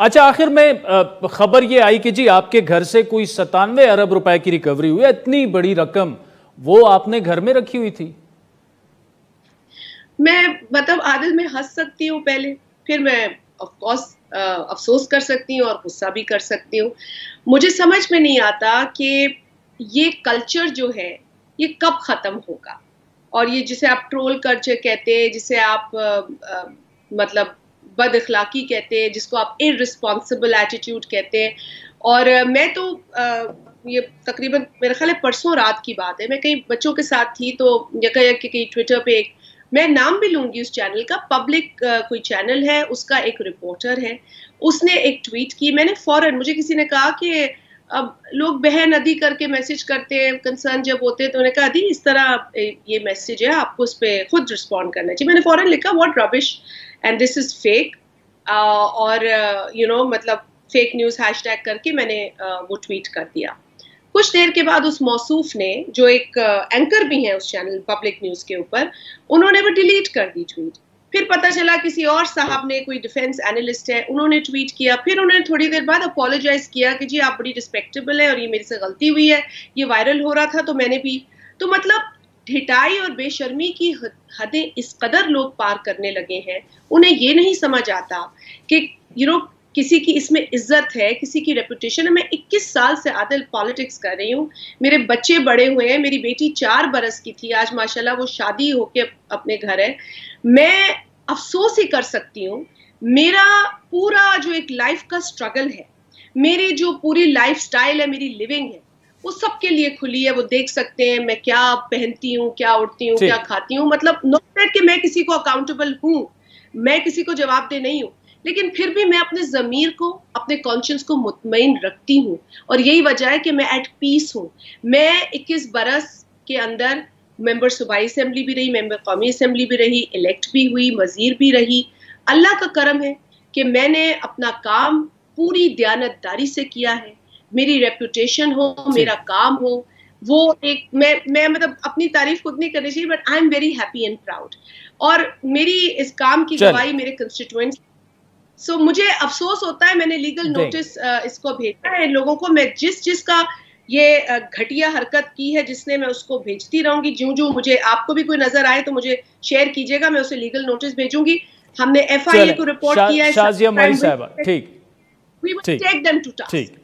اچھا، آخر میں خبر یہ آئی کہ جی آپ کے گھر سے کوئی 97 ارب روپے کی ریکوری ہوئی ہے۔ اتنی بڑی رقم وہ آپ نے گھر میں رکھی ہوئی تھی؟ میں عادل میں ہنس سکتی ہوں پہلے، پھر میں افسوس کر سکتی ہوں اور غصہ بھی کر سکتی ہوں۔ مجھے سمجھ میں نہیں آتا کہ یہ کلچر جو ہے یہ کب ختم ہوگا، اور یہ جسے آپ ٹرول کلچر کہتے ہیں، جسے آپ مطلب بد اخلاقی کہتے ہیں، جس کو آپ ارسپانسبل ایٹیٹیوڈ کہتے ہیں۔ اور میں تو یہ تقریباً میرے خیال ہے پرسوں رات کی بات ہے، میں کئی بچوں کے ساتھ تھی تو کہیں ٹویٹر پہ ایک، میں نام بھی لوں گی اس چینل کا، پبلک کوئی چینل ہے، اس کا ایک رپورٹر ہے، اس نے ایک ٹویٹ کی۔ میں نے فوراً، مجھے کسی نے کہا کہ اب لوگ بہن ادی کر کے میسج کرتے ہیں، کنسرن جب ہوتے ہیں تو انہوں نے کہا ادی اس طرح یہ میسج ہے، آپ کو اس پہ خود رسپونڈ کرنا چاہیے۔ میں نے فوراً لکھا واٹ ربش اینڈ دس از فیک، اور مطلب فیک نیوز ہیش ٹیگ کر کے میں نے وہ ٹویٹ کر دیا۔ کچھ دیر کے بعد اس موصوف نے، جو ایک اینکر بھی ہیں اس چینل پبلک نیوز کے اوپر، انہوں نے وہ ڈیلیٹ کر دی ٹویٹ۔ پھر پتہ چلا کسی اور صاحب نے، کوئی ڈیفینس اینالسٹ ہے، انہوں نے ٹویٹ کیا، پھر انہوں نے تھوڑی دیر بعد اپولوجائز کیا کہ جی آپ بڑی رسپیکٹیبل ہے اور یہ میرے سے غلطی ہوئی ہے، یہ وائرل ہو رہا تھا تو میں نے بھی، تو مطلب ڈھٹائی اور بے شرمی کی حدیں اس قدر لوگ پار کرنے لگے ہیں، انہیں یہ نہیں سمجھ آتا کہ کسی کی اس میں عزت ہے، کسی کی ریپوٹیشن ہے۔ میں 21 سال سے عادل پالیٹکس کر رہی ہوں، میرے بچے بڑے ہوئے ہیں، میری بیٹی 4 برس کی تھی، آج ماشاءاللہ وہ شادی ہو کے اپنے گھر ہے۔ میں افسوس ہی کر سکتی ہوں، میرا پورا جو ایک لائف کا سٹرگل ہے، میری جو پوری لائف سٹائل ہے، میری لیونگ ہے، وہ سب کے لیے کھلی ہے۔ وہ دیکھ سکتے ہیں میں کیا پہنتی ہوں، کیا اڑتی ہوں، کیا کھاتی ہوں، مطلب نوٹ دیٹ کہ میں کسی کو اکاؤنٹیبل ہوں، میں کسی کو جواب دہ نہیں ہوں، لیکن پھر بھی میں اپنے ضمیر کو، اپنے کانشنس کو مطمئن رکھتی ہوں، اور یہی وجہ ہے کہ میں ایٹ پیس ہوں۔ میں 21 برس کے اندر ممبر صوبائی اسمبلی بھی رہی، ممبر قومی اسمبلی بھی رہی، الیکٹ بھی ہوئی، وزیر بھی رہی۔ اللہ کا کرم ہے کہ میں نے اپنا کام پوری دیانتداری سے کیا ہے، میری ریپوٹیشن ہو، میرا کام ہو، وہ ایک میں مطلب اپنی تعریف خود نہیں کرنی چاہیے، but I am very happy and proud, اور میری اس کام کی گواہی میرے کنسٹیٹوئنٹس۔ سو مجھے افسوس ہوتا ہے، میں نے لیگل نوٹس اس کو بھیجا ہے لوگوں کو، میں جس کا یہ گھٹیا حرکت کی ہے جس نے، میں اس کو بھیجتی رہوں گی، جو مجھے، آپ کو بھی کوئی نظر آئے تو مجھے شیئر کیجیے گا، میں اسے لیگل نوٹس بھیجوں گی۔ ہم نے ایف آئی اے کو رپورٹ کیا ہے، شازیہ مائی صاحبہ، ٹھیک، we will take them to task.